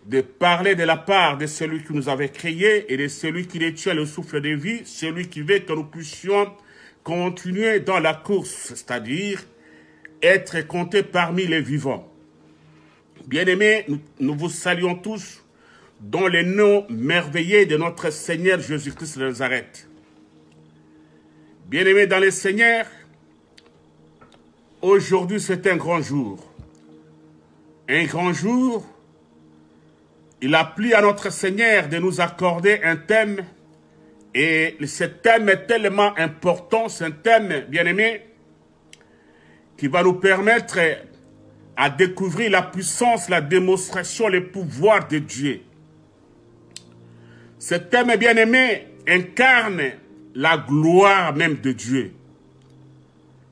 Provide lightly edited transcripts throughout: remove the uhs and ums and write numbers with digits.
de parler de la part de celui qui nous avait créés et de celui qui détient le souffle de vie, celui qui veut que nous puissions continuer dans la course, c'est-à-dire être comptés parmi les vivants. Bien-aimés, nous vous saluons tous dans le nom merveilleux de notre Seigneur Jésus-Christ de Nazareth. Bien-aimés dans le Seigneur, aujourd'hui c'est un grand jour. Un grand jour, il a plu à notre Seigneur de nous accorder un thème, et ce thème est tellement important, c'est un thème, bien-aimé, qui va nous permettre à découvrir la puissance, la démonstration, le pouvoir de Dieu. Ce thème, bien-aimé, incarne la gloire même de Dieu.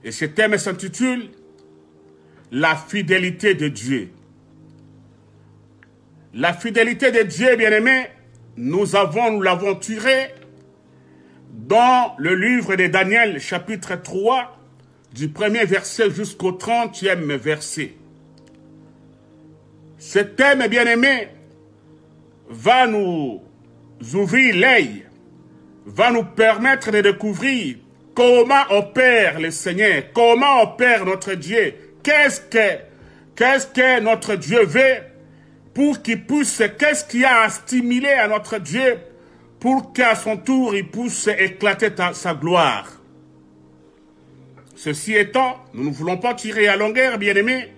Et ce thème s'intitule « La fidélité de Dieu ». La fidélité de Dieu, bien-aimé, nous l'avons tiré dans le livre de Daniel, chapitre 3, du premier verset jusqu'au 30e verset. Ce thème, bien-aimé, va nous ouvrir l'œil, va nous permettre de découvrir comment opère le Seigneur, comment opère notre Dieu, qu'est-ce que notre Dieu veut pour qu'il puisse, qu'est-ce qui a stimulé à notre Dieu pour qu'à son tour il puisse éclater sa gloire. Ceci étant, nous ne voulons pas tirer à longueur, bien-aimés.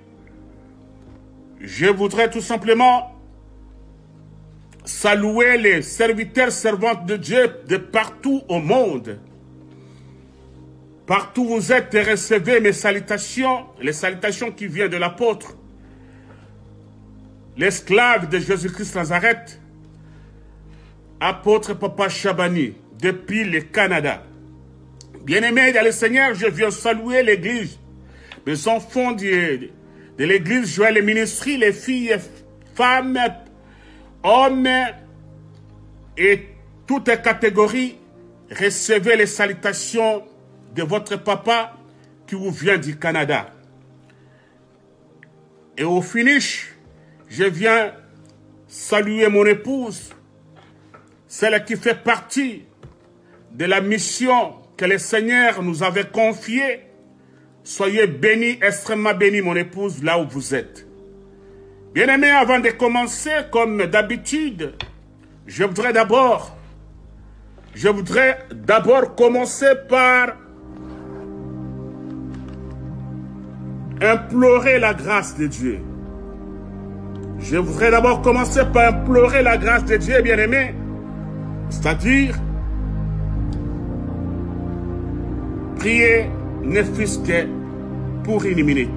Je voudrais tout simplement saluer les serviteurs, servantes de Dieu de partout au monde. Partout où vous êtes, recevez mes salutations, les salutations qui viennent de l'apôtre, l'esclave de Jésus-Christ Nazareth, apôtre Papa Chabani, depuis le Canada. Bien-aimés dans le Seigneur, je viens saluer l'église, mes enfants de l'église Joël et Ministrie, les filles, femmes, hommes et toutes catégories, recevez les salutations de votre papa qui vous vient du Canada. Et au finish, je viens saluer mon épouse, celle qui fait partie de la mission que le Seigneur nous avait confiée. Soyez bénis, extrêmement bénis, mon épouse, là où vous êtes. Bien-aimés, avant de commencer, comme d'habitude, je voudrais d'abord commencer par implorer la grâce de Dieu. Je voudrais d'abord commencer par implorer la grâce de Dieu, bien-aimé, c'est-à-dire prier ne fût-ce que pour une minute.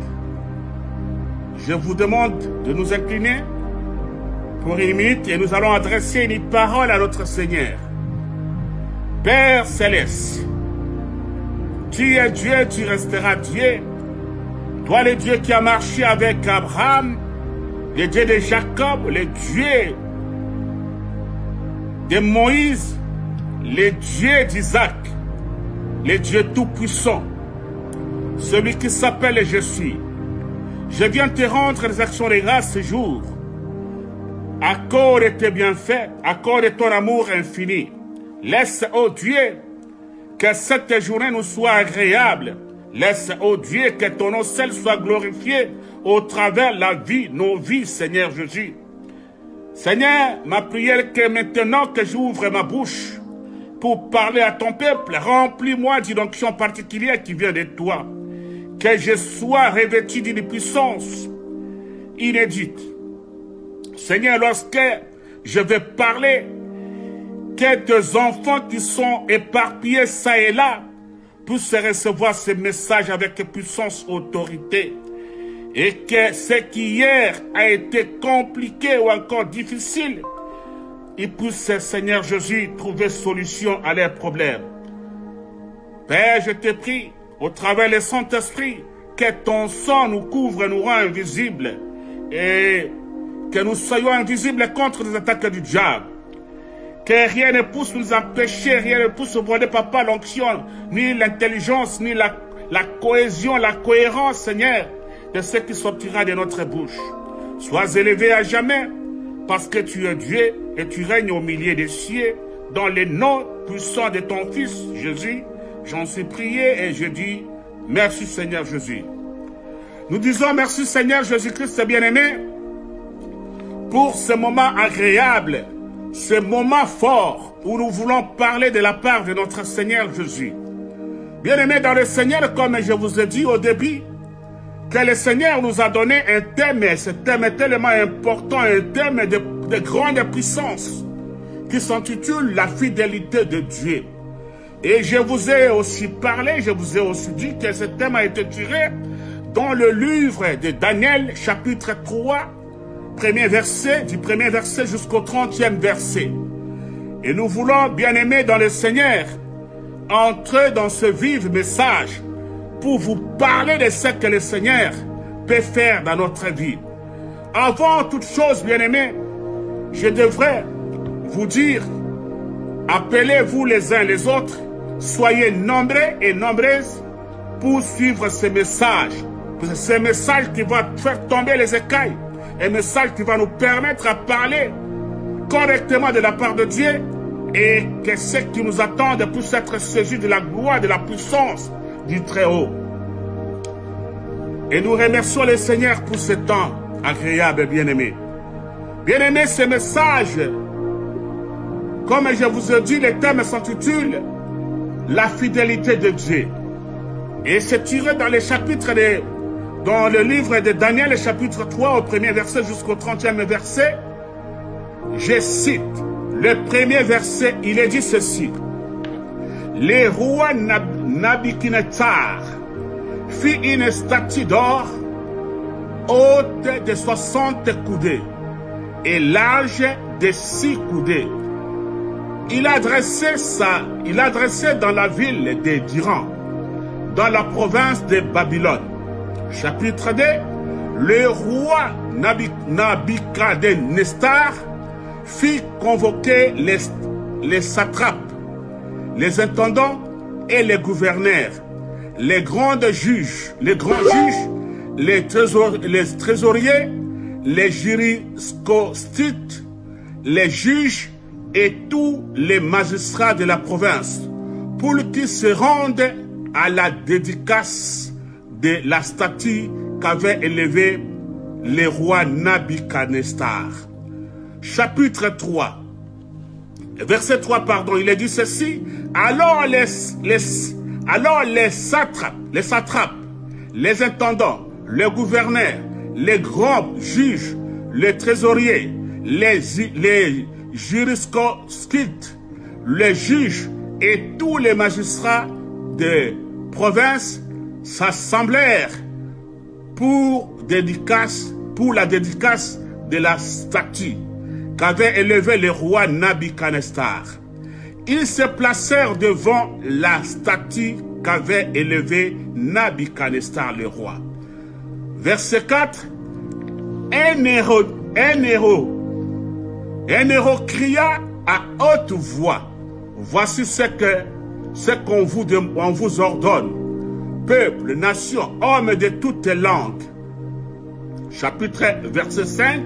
Je vous demande de nous incliner pour une minute et nous allons adresser une parole à notre Seigneur. Père Céleste, tu es Dieu, tu resteras Dieu. Toi, le Dieu qui a marché avec Abraham, le Dieu de Jacob, le Dieu de Moïse, le Dieu d'Isaac, le Dieu tout-puissant, celui qui s'appelle Je suis. Je viens te rendre les actions de grâce ce jour. Accorde tes bienfaits, accorde ton amour infini. Laisse, ô Dieu, que cette journée nous soit agréable. Laisse, ô Dieu, que ton nom seul soit glorifié au travers de la vie, nos vies, Seigneur Jésus. Seigneur, ma prière est que maintenant que j'ouvre ma bouche pour parler à ton peuple, remplis-moi d'une onction particulière qui vient de toi. Que je sois revêtu d'une puissance inédite. Seigneur, lorsque je vais parler, que tes enfants qui sont éparpillés ça et là puissent recevoir ce message avec puissance, autorité. Et que ce qui hier a été compliqué ou encore difficile, ils puissent, Seigneur Jésus, trouver solution à leurs problèmes. Père, je te prie, au travers du Saint-Esprit, que ton sang nous couvre, nous rend invisibles et que nous soyons invisibles contre les attaques du diable. Que rien ne puisse nous empêcher, rien ne puisse voler, papa, l'onction, ni l'intelligence, ni la cohésion, la cohérence, Seigneur, de ce qui sortira de notre bouche. Sois élevé à jamais, parce que tu es Dieu et tu règnes au milieu des cieux, dans les noms puissants de ton Fils Jésus, j'en suis prié et je dis merci Seigneur Jésus. Nous disons merci Seigneur Jésus-Christ bien-aimé pour ce moment agréable, ce moment fort où nous voulons parler de la part de notre Seigneur Jésus. Bien-aimé dans le Seigneur, comme je vous ai dit au début, que le Seigneur nous a donné un thème, et ce thème est tellement important, un thème de grande puissance, qui s'intitule la fidélité de Dieu. Et je vous ai aussi parlé, je vous ai aussi dit que ce thème a été tiré dans le livre de Daniel, chapitre 3, premier verset, du premier verset jusqu'au 30e verset. Et nous voulons, bien-aimés dans le Seigneur, entrer dans ce vif message pour vous parler de ce que le Seigneur peut faire dans notre vie. Avant toute chose, bien-aimés, je devrais vous dire, appelez-vous les uns les autres, soyez nombreux et nombreuses pour suivre ce message. Ce message qui va faire tomber les écailles, un message qui va nous permettre à parler correctement de la part de Dieu et que ce qui nous attend puisse être saisi de la gloire, de la puissance du Très-Haut. Et nous remercions le Seigneur pour ce temps agréable, bien-aimés. Bien-aimés, ce message, comme je vous ai dit, le thème s'intitule la fidélité de Dieu. Et c'est tiré dans les chapitres dans le livre de Daniel, le chapitre 3, au premier verset jusqu'au 30e verset. Je cite le premier verset, il est dit ceci. Le roi Nabuchodonosor fit une statue d'or haute de 60 coudées et large de 6 coudées. Il adressait dans la ville d'Iran, dans la province de Babylone. Chapitre 2, le roi Nabuchodonosor fit convoquer les satrapes, les intendants et les gouverneurs, les grands juges, les trésoriers, les jurisconsultes, les juges et tous les magistrats de la province pour qu'ils se rendent à la dédicace de la statue qu'avait élevée le roi Nabuchodonosor. Chapitre 3, verset 3, pardon, il est dit ceci. Alors les satrapes, les intendants, les gouverneurs, les grands juges, les trésoriers, les jurisconsultes, les juges et tous les magistrats de province s'assemblèrent pour la dédicace de la statue qu'avait élevée le roi Nabuchodonosor. Ils se placèrent devant la statue qu'avait élevée Nabuchodonosor le roi. Verset 4. Un héros cria à haute voix. Voici ce qu'on vous ordonne. Peuple, nation, hommes de toutes langues. Chapitre verset 5.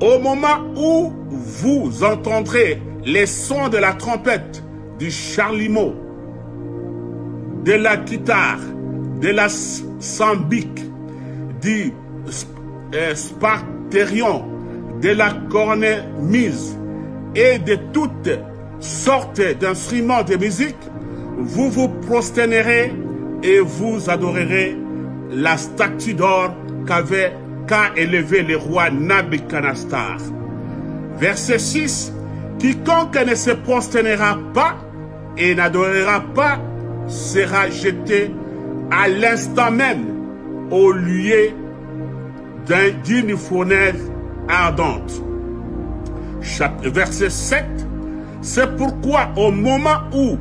Au moment où vous entendrez les sons de la trompette, du chalumeau, de la guitare, de la sambique, du sparterion, de la cornemuse et de toutes sortes d'instruments de musique, vous vous prosternerez et vous adorerez la statue d'or qu'a élevé le roi Nabuchodonosor. Verset 6. Quiconque ne se prosternera pas et n'adorera pas sera jeté à l'instant même au lieu d'une fournaise ardente. Verset 7. C'est pourquoi au moment où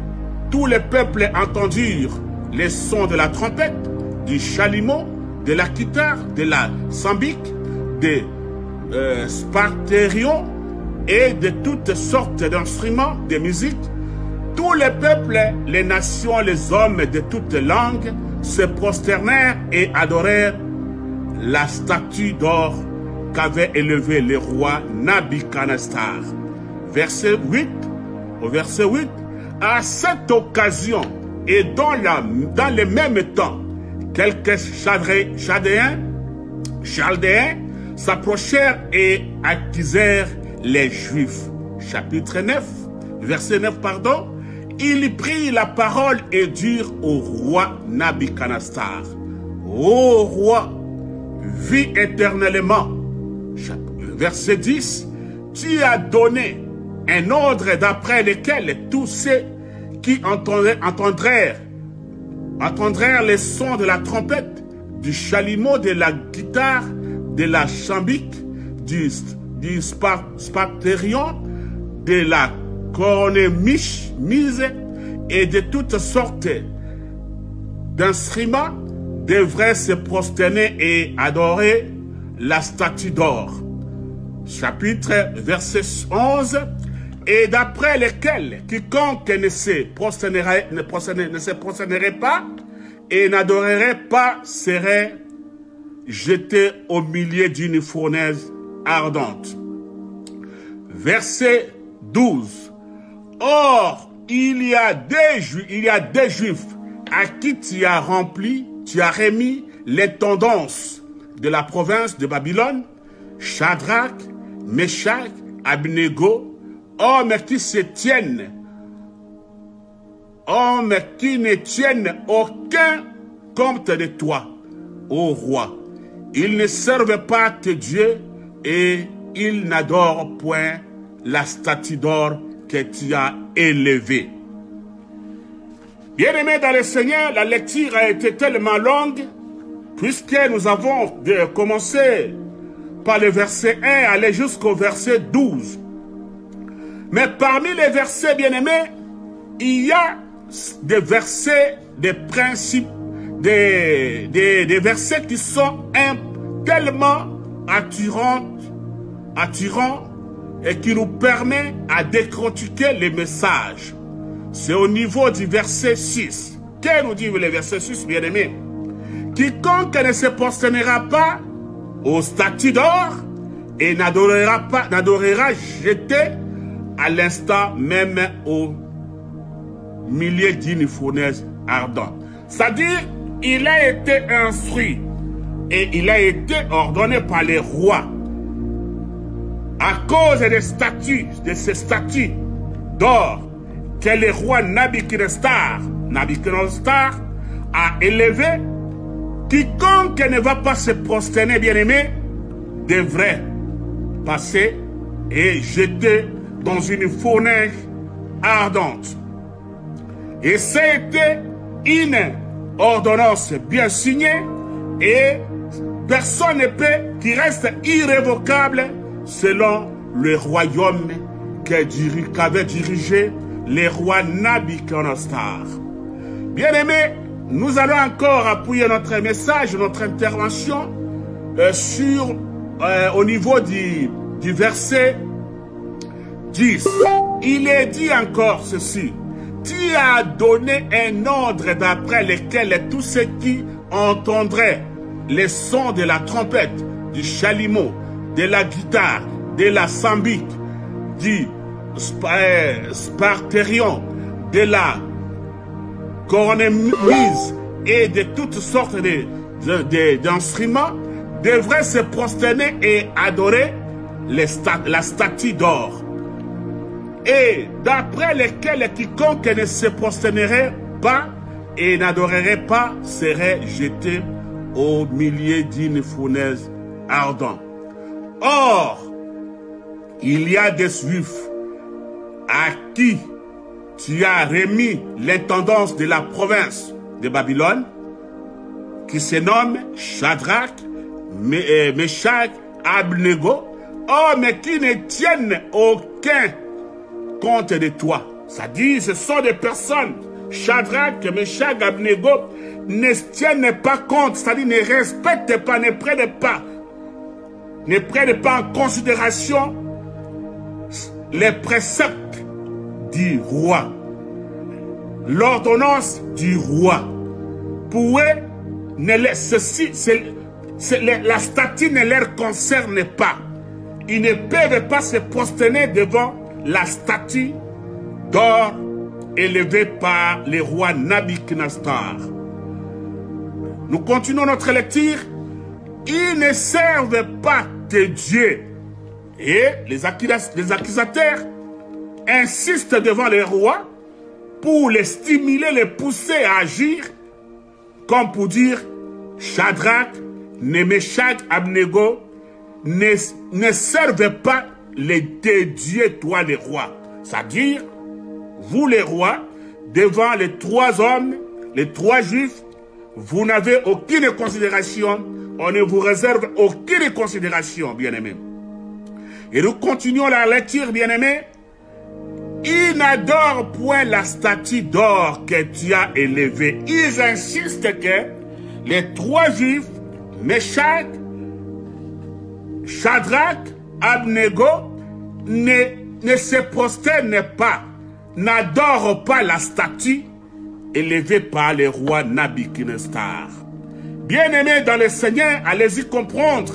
tous les peuples entendirent les sons de la trompette, du chalumeau, de la guitare, de la sambique, de sparterion et de toutes sortes d'instruments de musique, tous les peuples, les nations, les hommes de toutes langues se prosternèrent et adorèrent la statue d'or qu'avait élevé le roi Nabuchodonosor. Verset 8, au verset 8, à cette occasion et dans le même temps, quelques Chaldéens s'approchèrent et accusèrent les Juifs. Chapitre 9, verset 9, pardon. Il prit la parole et dit au roi Nabuchodonosor, ô roi, vis éternellement. Verset 10, tu as donné un ordre d'après lequel tous ceux qui entendraient les sons de la trompette, du chalumeau, de la guitare, de la chambique, du sparterion, de la cornemuse et de toutes sortes d'instruments devraient se prosterner et adorer la statue d'or. Chapitre verset 11, et d'après lesquels quiconque ne se prosternerait pas et n'adorerait pas serait jeté au milieu d'une fournaise ardente. Verset 12. Or, il y a des Juifs à qui tu as remis les tendances de la province de Babylone, Shadrach, Meshach, Abednego, hommes qui ne tiennent aucun compte de toi, ô roi. Ils ne servent pas tes dieux et ils n'adorent point la statue d'or que tu as élevée. Bien-aimés dans le Seigneur, la lecture a été tellement longue puisque nous avons commencé par le verset 1 aller jusqu'au verset 12. Mais parmi les versets bien-aimés, il y a des versets, des principes, des versets qui sont tellement attirants et qui nous permettent à décortiquer les messages. C'est au niveau du verset 6. Qu'est-ce que nous dit le verset 6, bien-aimés? Quiconque ne se prosternera pas aux statues d'or et n'adorera jeté à l'instant même au milieu d'une fournaise ardente. C'est-à-dire, il a été instruit et il a été ordonné par les rois à cause des statues, de ces statues d'or que le roi Nabuchodonosor a élevé. Quiconque ne va pas se prosterner, bien-aimé, devrait passer et jeter dans une fournaise ardente. Et c'était une ordonnance bien signée et personne ne peut qui reste irrévocable selon le royaume qu'avait dirigé le roi Nabuchodonosor. Bien-aimés, nous allons encore appuyer notre message, notre intervention au niveau du verset 10. Il est dit encore ceci. Tu as donné un ordre d'après lequel tous ceux qui entendraient les sons de la trompette, du chalumeau, de la guitare, de la sambique, du sparterion, de la cornemuse et de toutes sortes d'instruments devraient se prosterner et adorer la statue d'or. Et d'après lesquels quiconque ne se prosternerait pas et n'adorerait pas serait jeté au milieu d'une fournaise ardente. Or, il y a des Juifs à qui tu as remis l'intendance de la province de Babylone, qui se nomme Shadrach, Meshach, Abednego, hommes qui ne tiennent aucun compte de toi. Ça dit, ce sont des personnes, Shadrach, Meshach, Abednego, ne tiennent pas compte, c'est-à-dire ne respectent pas, ne prennent pas en considération les préceptes du roi, l'ordonnance du roi. Pour eux, la statue ne leur concerne pas. Ils ne peuvent pas se prosterner devant la statue d'or élevée par le roi Nabuchodonosor. Nous continuons notre lecture. Ils ne servent pas de Dieu. Et les accusateurs insistent devant les rois pour les stimuler, les pousser à agir, comme pour dire, Shadrach, Meshach, Abednego, ne servez pas les deux dieux, toi les rois. C'est-à-dire, vous les rois, devant les trois hommes, les trois juifs, vous n'avez aucune considération, on ne vous réserve aucune considération, bien-aimés. Et nous continuons la lecture, bien-aimés. Ils n'adorent point la statue d'or que tu as élevée. Ils insistent que les trois juifs, Meshach, Shadrach, Abednego, ne se prosternent pas, n'adorent pas la statue élevée par le roi Nabuchodonosor. Bien-aimés dans le Seigneur, allez-y comprendre.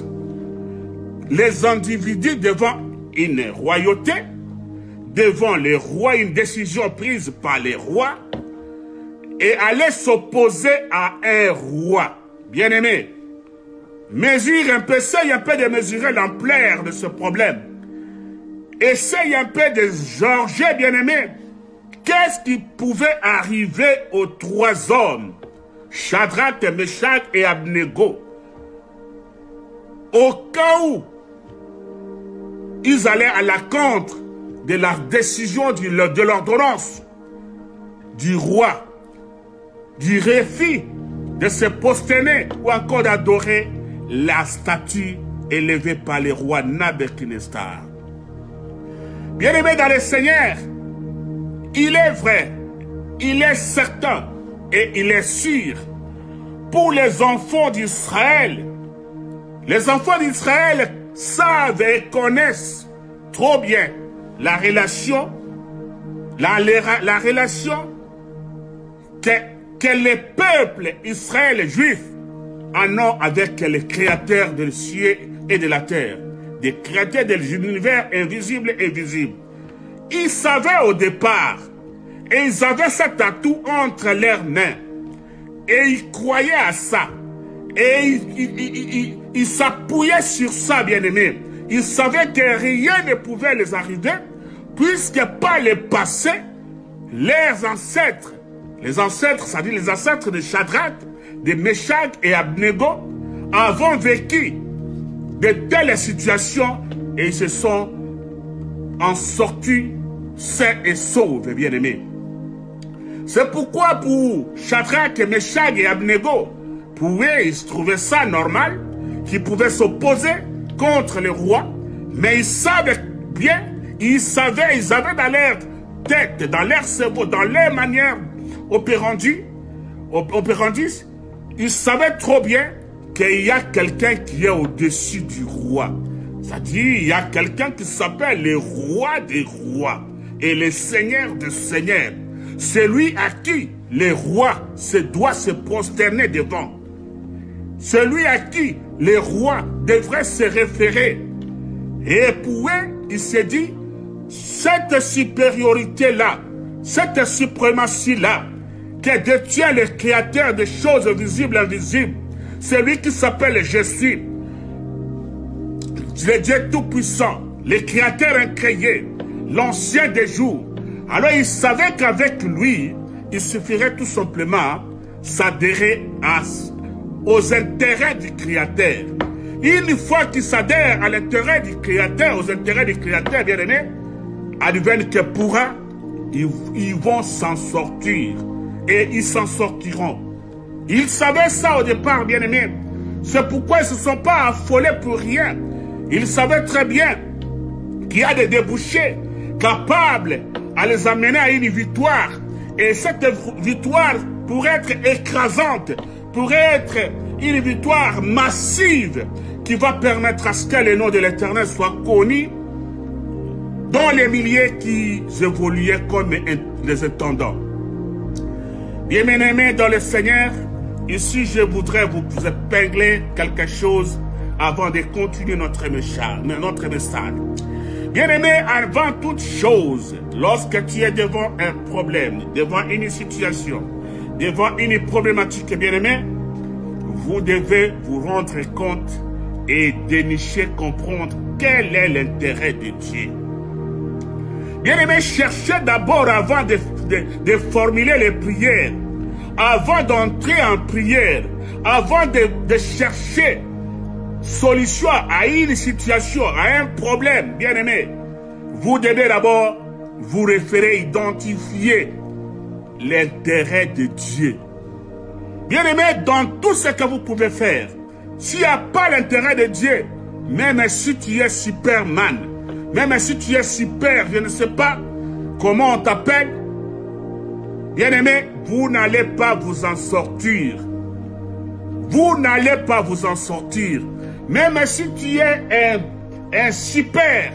Les individus devant une royauté, devant les rois, une décision prise par les rois, et aller s'opposer à un roi. Bien-aimé, mesure un peu, essaye un peu de mesurer l'ampleur de ce problème. Essaye un peu de jauger, bien-aimé, qu'est-ce qui pouvait arriver aux trois hommes, Shadrach, Meshach et Abednego, au cas où ils allaient à la contre de la décision de l'ordonnance du roi, du refus de se prosterner ou encore d'adorer la statue élevée par le roi Nabuchodonosor. Bien-aimés dans le Seigneur, il est vrai, il est certain et il est sûr pour les enfants d'Israël. Les enfants d'Israël savent et connaissent trop bien la relation que les peuples Israël juifs en ont avec le Créateur des cieux et de la terre, des créateurs de l'univers invisible et visible. Ils savaient au départ, et ils avaient cet atout entre leurs mains, et ils croyaient à ça, et ils s'appuyaient sur ça, bien-aimés. Ils savaient que rien ne pouvait les arriver, puisque par le passé, leurs ancêtres, c'est-à-dire les ancêtres de Shadrach, de Meshach et Abednego, avaient vécu de telles situations et ils se sont en sortis sains et saufs, bien-aimés. C'est pourquoi pour Shadrach, Meshach et Abednego, pouvaient trouver ça normal, qu'ils pouvaient s'opposer contre le roi, mais ils savaient bien, ils avaient dans leur tête, dans leur cerveau, dans leur manière opérandis, ils savaient trop bien qu'il y a quelqu'un qui est au-dessus du roi. C'est-à-dire, il y a quelqu'un qui s'appelle le roi des rois et le seigneur des seigneurs. Celui à qui le roi doit se prosterner devant. Celui à qui le roi devrait se référer. Et pour eux, il s'est dit, cette supériorité-là, cette suprématie-là, qui détient le créateur des choses visibles et invisibles, celui qui s'appelle Jésus, le Dieu tout-puissant, le créateur incréé, l'ancien des jours. Alors il savait qu'avec lui, il suffirait tout simplement s'adhérer aux intérêts du créateur. Une fois qu'il s'adhère à l'intérêt du créateur, aux intérêts du créateur, bien aimé, advienne que pourra, ils vont s'en sortir. Et ils s'en sortiront. Ils savaient ça au départ, bien aimé. C'est pourquoi ils ne se sont pas affolés pour rien. Ils savaient très bien qu'il y a des débouchés capables à les amener à une victoire. Et cette victoire pourrait être écrasante, pourrait être une victoire massive qui va permettre à ce que le nom de l'Éternel soit connu dans les milliers qui évoluaient comme des intendants. Bien-aimés dans le Seigneur, Ici, je voudrais vous épingler quelque chose avant de continuer notre message. Bien-aimé, avant toute chose, lorsque tu es devant un problème, devant une situation, devant une problématique, bien-aimé, vous devez vous rendre compte et dénicher, comprendre quel est l'intérêt de Dieu. Bien-aimé, cherchez d'abord avant de formuler les prières, avant d'entrer en prière, avant de chercher solution à une situation, à un problème, bien-aimé, vous devez d'abord vous référer, identifier l'intérêt de Dieu. Bien-aimé, dans tout ce que vous pouvez faire, s'il n'y a pas l'intérêt de Dieu, même si tu es Superman, même si tu es super, je ne sais pas comment on t'appelle, bien-aimé, vous n'allez pas vous en sortir. Vous n'allez pas vous en sortir. Même si tu es un super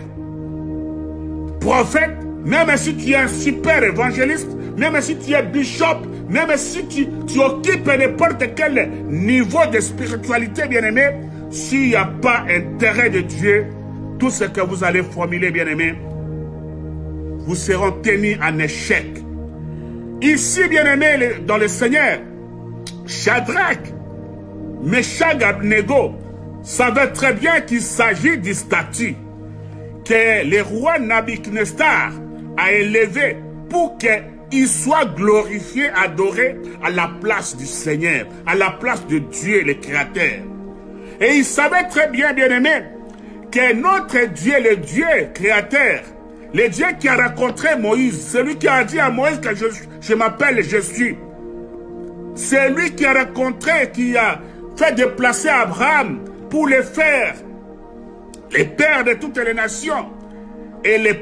prophète, même si tu es un super évangéliste, même si tu es bishop, même si tu occupes n'importe quel niveau de spiritualité, bien-aimé, s'il n'y a pas intérêt de Dieu, tout ce que vous allez formuler, bien-aimé, vous serez tenus en échec. Ici, bien-aimé, dans le Seigneur, Shadrach, Meshach, Abednego savait très bien qu'il s'agit du statut que le roi Nabuchodonosor a élevé pour qu'il soit glorifié, adoré à la place du Seigneur, à la place de Dieu, le Créateur. Et il savait très bien, bien-aimé, que notre Dieu, le Dieu créateur, le Dieu qui a rencontré Moïse, celui qui a dit à Moïse que je m'appelle je suis, c'est lui qui a rencontré, qui a fait déplacer Abraham pour le faire les pères de toutes les nations et les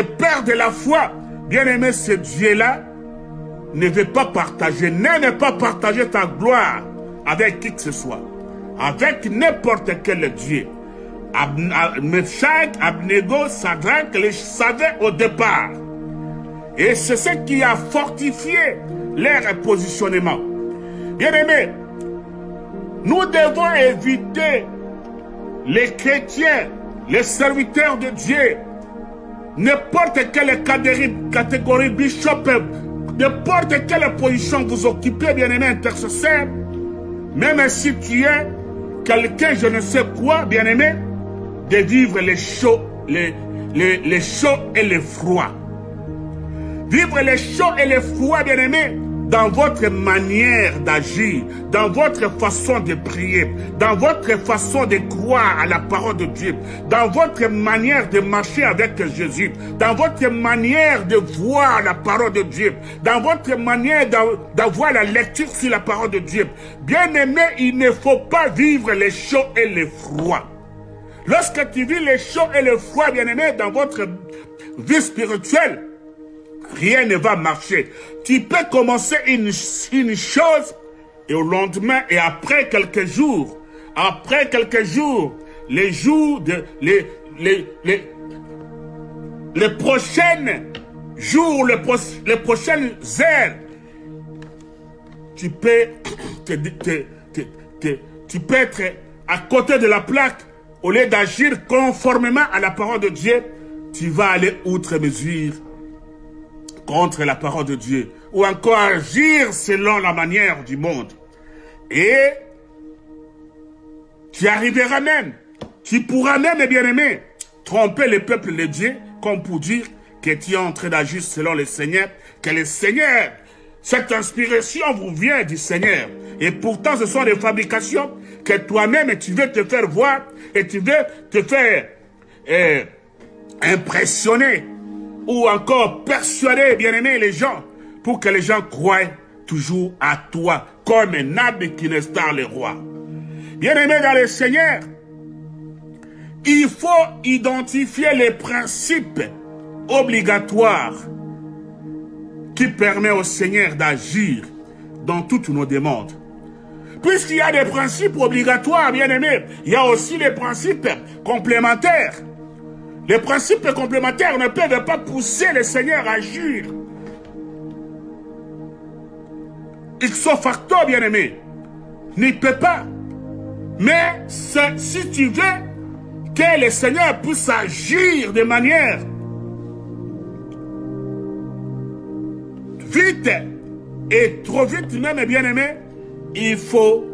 pères de la foi. Bien-aimé, ce Dieu-là ne veut pas partager, n'aime pas partager ta gloire avec qui que ce soit, avec n'importe quel Dieu. Meshach, Abednego, Shadrach les savaient au départ. Et c'est ce qui a fortifié leur positionnement. Bien-aimés, nous devons éviter les chrétiens, les serviteurs de Dieu, n'importe quelle catégorie, bishop, n'importe quelle position vous occupez, bien-aimé intercesseur, même si tu es quelqu'un, je ne sais quoi, bien-aimé, de vivre les chauds, les chauds et les froids. Vivre les chauds et les froids, bien-aimés, dans votre manière d'agir, dans votre façon de prier, dans votre façon de croire à la parole de Dieu, dans votre manière de marcher avec Jésus, dans votre manière de voir la parole de Dieu, dans votre manière d'avoir la lecture sur la parole de Dieu. Bien-aimé, il ne faut pas vivre les chauds et les froids. Lorsque tu vis les chauds et les froids, bien-aimé, dans votre vie spirituelle, rien ne va marcher. Tu peux commencer une chose et au lendemain et après quelques jours, les jours de les prochaines jours, les prochaines heures, tu peux être à côté de la plaque. Au lieu d'agir conformément à la parole de Dieu, tu vas aller outre mesure contre la parole de Dieu, ou encore agir selon la manière du monde. Et tu arriveras même, tu pourras même, bien-aimé, tromper le peuple de Dieu, comme pour dire que tu es en train d'agir selon le Seigneur, que le Seigneur, cette inspiration vous vient du Seigneur. Et pourtant, ce sont des fabrications que toi-même, tu veux te faire voir et tu veux te faire impressionner ou encore persuader, bien-aimé, les gens pour que les gens croient toujours à toi comme Nabuchodonosor le roi. Bien-aimé dans le Seigneur, il faut identifier les principes obligatoires qui permettent au Seigneur d'agir dans toutes nos demandes. Puisqu'il y a des principes obligatoires, bien-aimés, il y a aussi les principes complémentaires. Les principes complémentaires ne peuvent pas pousser le Seigneur à agir. ipso facto, bien-aimé, n'y peut pas. Mais si tu veux que le Seigneur puisse agir de manière vite et trop vite même, bien-aimé, il faut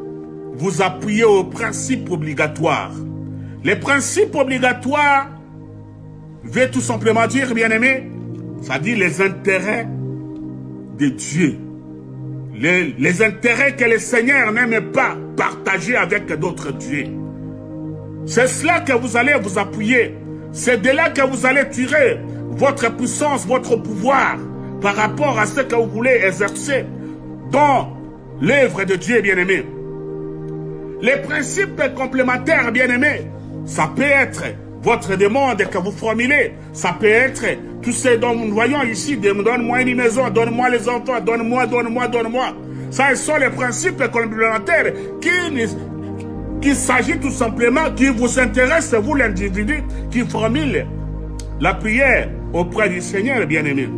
vous appuyer aux principes obligatoires. Les principes obligatoires veut tout simplement dire, bien-aimé, ça dit les intérêts de Dieu. Les intérêts que le Seigneur n'aime pas partager avec d'autres dieux. C'est cela que vous allez vous appuyer. C'est de là que vous allez tirer votre puissance, votre pouvoir par rapport à ce que vous voulez exercer dans l'œuvre de Dieu, bien-aimé. Les principes complémentaires, bien-aimé, ça peut être votre demande que vous formulez. Ça peut être tout ce dont nous voyons ici. Donne-moi une maison, donne-moi les enfants, donne-moi. Ça, ce sont les principes complémentaires qui s'agit tout simplement, qui vous intéresse, vous l'individu, qui formule la prière auprès du Seigneur, bien-aimé.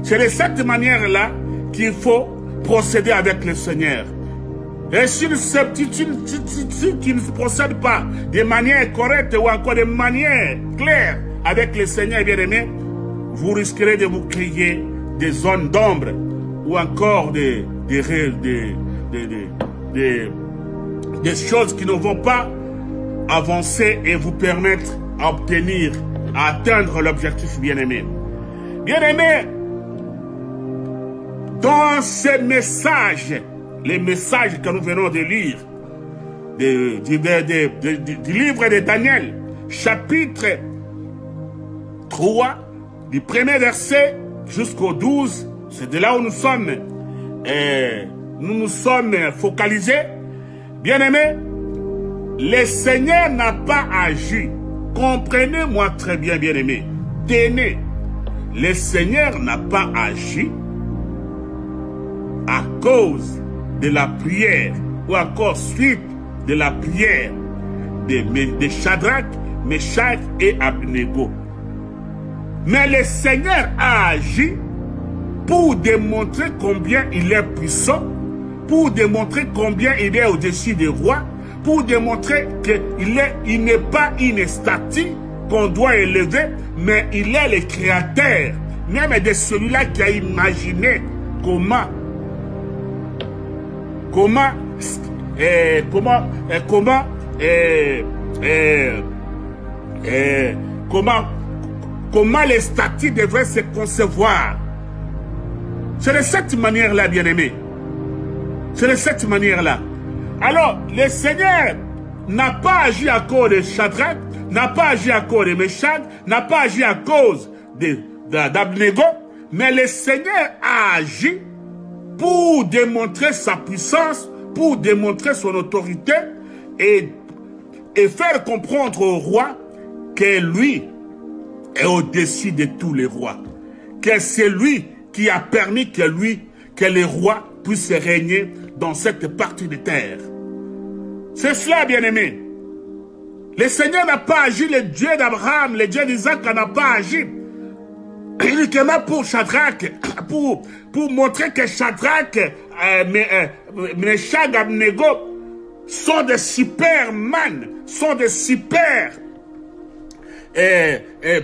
C'est de cette manière-là qu'il faut procéder avec le Seigneur. Et si tu ne procèdes pas de manière correcte ou encore de manière claire avec le Seigneur bien-aimé, vous risquerez de vous créer des zones d'ombre ou encore des choses qui ne vont pas avancer et vous permettre d'obtenir, à atteindre l'objectif bien-aimé. Bien-aimé, dans ces messages, les messages que nous venons de lire du livre de Daniel, chapitre 3, du premier verset jusqu'au 12, c'est de là où nous nous sommes focalisés. Bien-aimés, le Seigneur n'a pas agi. Comprenez-moi très bien, bien-aimés. Tenez, le Seigneur n'a pas agi à cause de la prière, ou encore suite de la prière de Shadrach, Meshach et Abednego. Mais le Seigneur a agi pour démontrer combien il est puissant, pour démontrer combien il est au-dessus des rois, pour démontrer qu'il n'est pas une statue qu'on doit élever, mais il est le créateur, même de celui-là qui a imaginé comment les statues devraient se concevoir. C'est de cette manière-là, bien-aimé. C'est de cette manière-là. Alors, le Seigneur n'a pas agi à cause de Shadrach, n'a pas agi à cause de Meshach, n'a pas agi à cause d'Abednego, mais le Seigneur a agi pour démontrer sa puissance, pour démontrer son autorité et faire comprendre au roi que lui est au-dessus de tous les rois. Que c'est lui qui a permis que les rois puissent régner dans cette partie de terre. C'est cela, bien-aimé. Le Seigneur n'a pas agi, le Dieu d'Abraham, le Dieu d'Isaac n'a pas agi uniquement pour Shadrach, pour montrer que Shadrach, Meshach, Abednego sont des superman, sont des super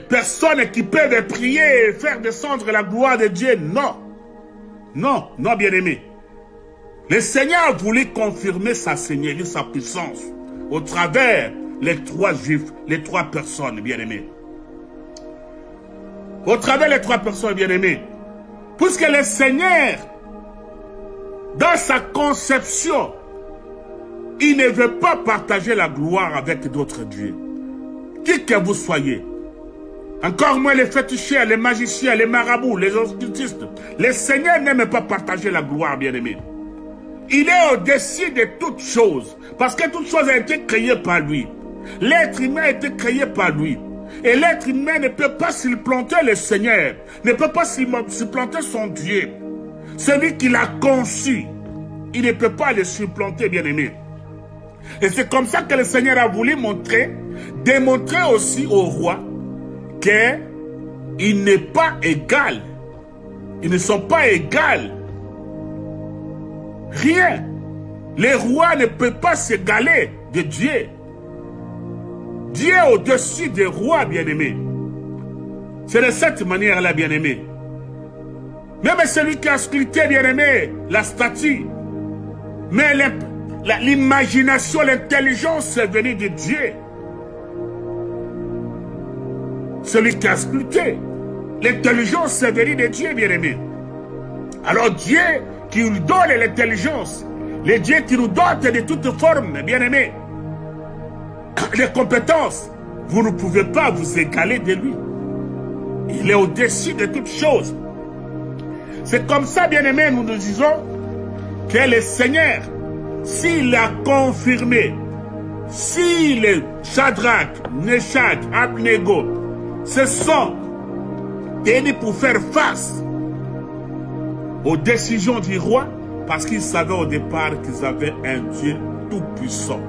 personnes qui peuvent prier et faire descendre la gloire de Dieu. Non. Non, non, bien-aimé. Le Seigneur a voulu confirmer sa seigneurie, sa puissance, au travers les trois juifs, les trois personnes, bien-aimés. Au travers les trois personnes, bien-aimés. Puisque le Seigneur, dans sa conception, il ne veut pas partager la gloire avec d'autres dieux. Qui que vous soyez. Encore moins les féticheurs, les magiciens, les marabouts, les occultistes. Le Seigneur n'aime pas partager la gloire, bien-aimé. Il est au-dessus de toutes choses. Parce que toutes choses ont été créées par lui. L'être humain a été créé par lui. Et l'être humain ne peut pas supplanter le Seigneur. Ne peut pas supplanter son Dieu. Celui qui l'a conçu. Il ne peut pas le supplanter, bien-aimé. Et c'est comme ça que le Seigneur a voulu démontrer aussi au roi qu'il n'est pas égal. Ils ne sont pas égales Rien. Les rois ne peuvent pas s'égaler de Dieu. Dieu est au-dessus des rois, bien-aimés. C'est de cette manière-là, bien-aimés. Même celui qui a sculpté, bien-aimé, la statue. Mais l'imagination, l'intelligence est venue de Dieu. Celui qui a sculpté. L'intelligence est venue de Dieu, bien-aimé. Alors Dieu qui nous donne l'intelligence, le Dieu qui nous dote de toutes formes, bien-aimé, les compétences, vous ne pouvez pas vous égaler de lui. Il est au-dessus de toutes choses. C'est comme ça, bien-aimé, nous nous disons que le Seigneur, s'il a confirmé, si les Shadrach, Meshach, Abednego se sont tenus pour faire face aux décisions du roi, parce qu'ils savaient au départ qu'ils avaient un Dieu tout-puissant.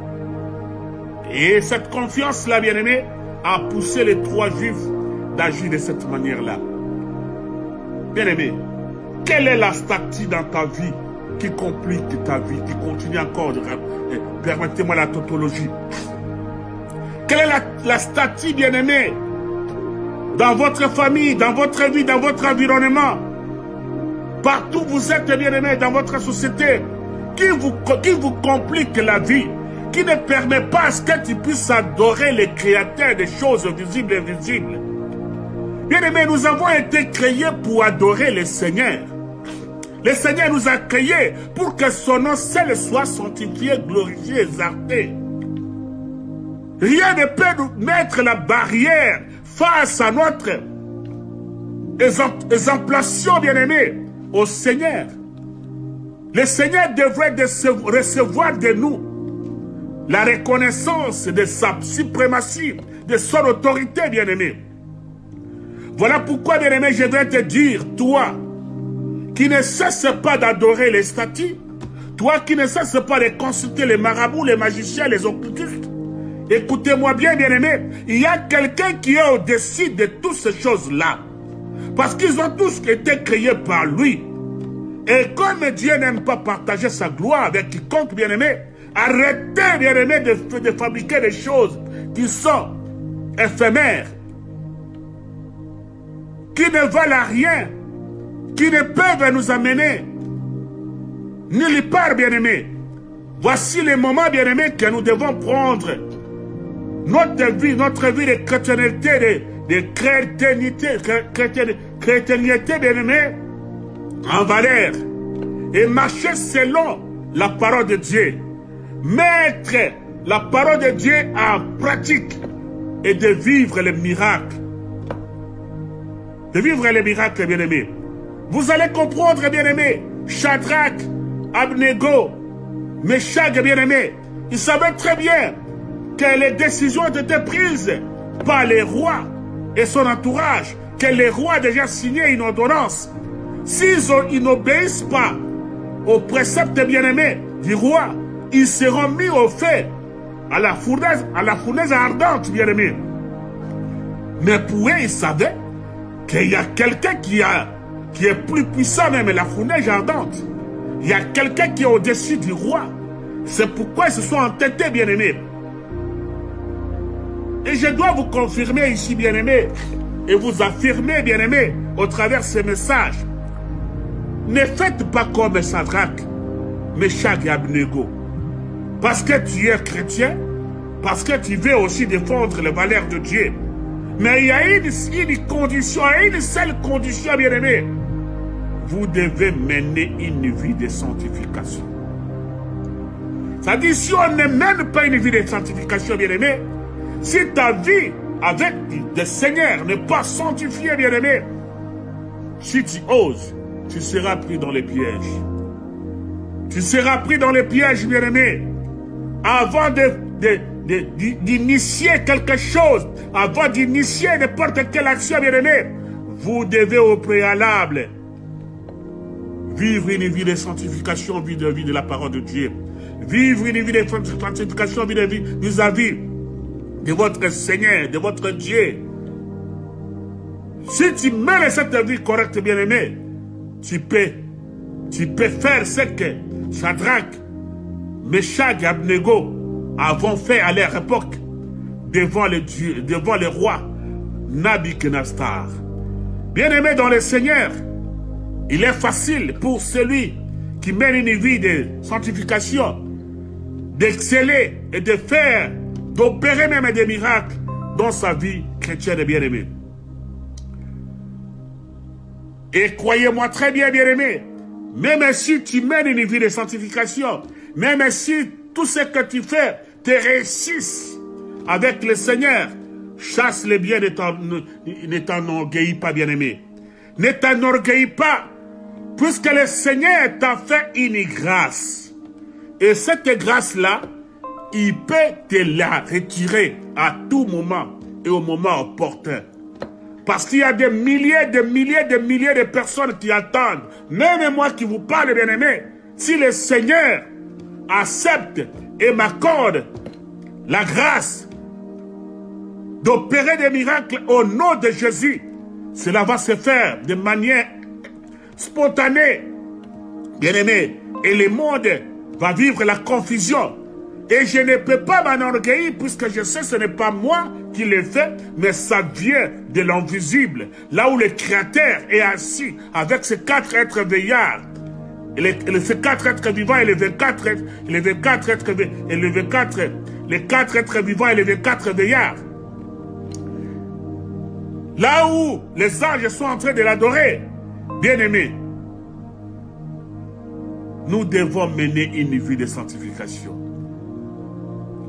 Et cette confiance-là, bien-aimé, a poussé les trois Juifs d'agir de cette manière-là. Bien-aimé, quelle est la statue dans ta vie qui complique ta vie, qui continue encore de... Permettez-moi la tautologie. Quelle est la statue, bien-aimé, dans votre famille, dans votre vie, dans votre environnement, partout où vous êtes, bien-aimé, dans votre société, qui vous complique la vie, qui ne permet pas à ce que tu puisses adorer les créateurs des choses visibles et invisibles. Bien-aimé, nous avons été créés pour adorer le Seigneur. Le Seigneur nous a créés pour que son nom seul soit sanctifié, glorifié, exalté. Rien ne peut nous mettre la barrière face à notre exemplation, bien-aimé, au Seigneur. Le Seigneur devrait recevoir de nous la reconnaissance de sa suprématie, de son autorité, bien-aimé. Voilà pourquoi, bien-aimé, je vais te dire, toi, qui ne cesse pas d'adorer les statues, toi qui ne cesse pas de consulter les marabouts, les magiciens, les occultistes, écoutez-moi bien, bien-aimé, il y a quelqu'un qui est au-dessus de toutes ces choses-là. Parce qu'ils ont tous été créés par lui. Et comme Dieu n'aime pas partager sa gloire avec quiconque, bien-aimé, arrêtez, bien-aimé, de fabriquer des choses qui sont éphémères, qui ne valent rien, qui ne peuvent nous amener nulle part, bien-aimé. Voici les moments, bien-aimé, que nous devons prendre notre vie de chrétienté, de chrétienté, bien-aimé, en valeur, et marcher selon la parole de Dieu. Mettre la parole de Dieu en pratique et de vivre les miracles. De vivre les miracles, bien-aimés. Vous allez comprendre, bien-aimés, Shadrach, Abednego, Meshach, bien-aimés, ils savaient très bien que les décisions étaient prises par les rois et son entourage, que les rois déjà signé une ordonnance. S'ils n'obéissent pas aux préceptes, bien-aimés, du roi, ils seront mis au feu à la fournaise ardente, bien-aimés. Mais pour eux, ils savaient qu'il y a quelqu'un qui est plus puissant même, la fournaise ardente. Il y a quelqu'un qui est au-dessus du roi. C'est pourquoi ils se sont entêtés, bien-aimés. Et je dois vous confirmer ici, bien-aimés, et vous affirmer, bien-aimés, au travers de ces messages. Ne faites pas comme Shadrach, Meshach et Abednego. Parce que tu es chrétien, parce que tu veux aussi défendre les valeurs de Dieu. Mais il y a une condition, une seule condition, bien-aimé. Vous devez mener une vie de sanctification. C'est-à-dire, si on ne mène pas une vie de sanctification, bien-aimé, si ta vie avec le Seigneur n'est pas sanctifiée, bien-aimé, si tu oses, tu seras pris dans les pièges. Tu seras pris dans les pièges, bien-aimé. Avant d'initier quelque chose, avant d'initier n'importe quelle action, bien-aimé, vous devez au préalable vivre une vie de sanctification vis-à-vis de la parole de Dieu. Vivre une vie de sanctification vis-à-vis de votre Seigneur, de votre Dieu. Si tu mènes cette vie correcte, bien-aimé, tu peux faire ce que Shadrach, Meshach et Abednego avons fait à leur époque devant le roi Nabuchodonosor. Bien-aimé dans le Seigneur, il est facile pour celui qui mène une vie de sanctification d'exceller et de faire, d'opérer même des miracles dans sa vie chrétienne bien-aimée. Et croyez-moi très bien, bien-aimé, même si tu mènes une vie de sanctification, même si tout ce que tu fais te réussisse avec le Seigneur, chasse le bien, ne t'enorgueillis pas, bien-aimé. Ne t'enorgueillis pas, puisque le Seigneur t'a fait une grâce. Et cette grâce-là, il peut te la retirer à tout moment et au moment opportun. Parce qu'il y a des milliers de personnes qui attendent. Même moi qui vous parle, bien-aimé, si le Seigneur accepte et m'accorde la grâce d'opérer des miracles au nom de Jésus, cela va se faire de manière spontanée, bien-aimé, et le monde va vivre la confusion. Et je ne peux pas m'enorgueillir puisque je sais que ce n'est pas moi qui le fais, mais ça vient de l'invisible, là où le Créateur est assis avec ces 4 êtres veillards. Ces 4 êtres vivants et les 24 êtres, les 4 êtres vivants et les 24 veillards. Là où les anges sont en train de l'adorer, bien-aimés, nous devons mener une vie de sanctification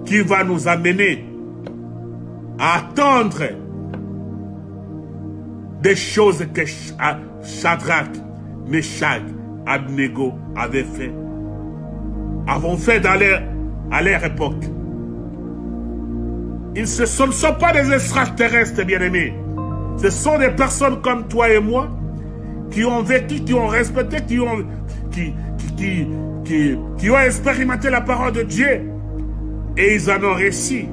qui va nous amener à attendre des choses que Shadrach, Meshach, Abednego avaient fait, avons fait à leur époque. Ce ne sont pas des extraterrestres, bien-aimés. Ce sont des personnes comme toi et moi qui ont vécu, qui ont respecté, qui ont expérimenté la parole de Dieu. Et ils en ont réussi.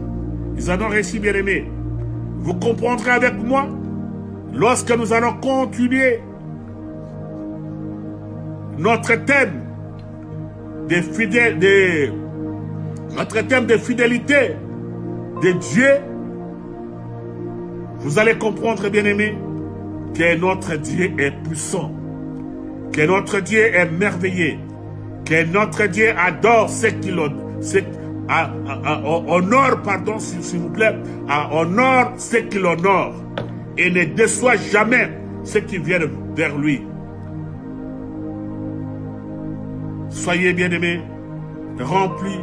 Ils en ont réussi, bien-aimés. Vous comprendrez avec moi, lorsque nous allons continuer notre thème de fidélité de Dieu, vous allez comprendre, bien-aimés, que notre Dieu est puissant, que notre Dieu est merveilleux, que notre Dieu adore ce qu'il honore, pardon, s'il vous plaît, honore ce qu'il honore et ne déçoit jamais ceux qui viennent vers lui. Soyez bien-aimés, remplis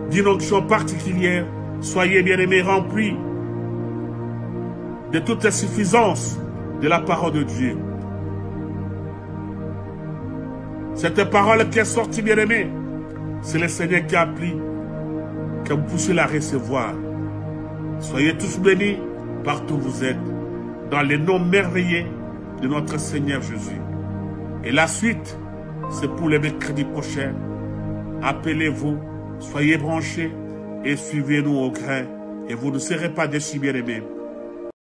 d'une onction particulière. Soyez bien-aimés, remplis de toute la suffisance de la parole de Dieu. Cette parole qui est sortie, bien-aimés, c'est le Seigneur qui a pris, que vous puissiez la recevoir. Soyez tous bénis partout où vous êtes, dans le nom merveilleux de notre Seigneur Jésus. Et la suite, c'est pour le mercredi prochain. Appelez-vous, soyez branchés et suivez-nous au grain. Et vous ne serez pas déçus, bien-aimés.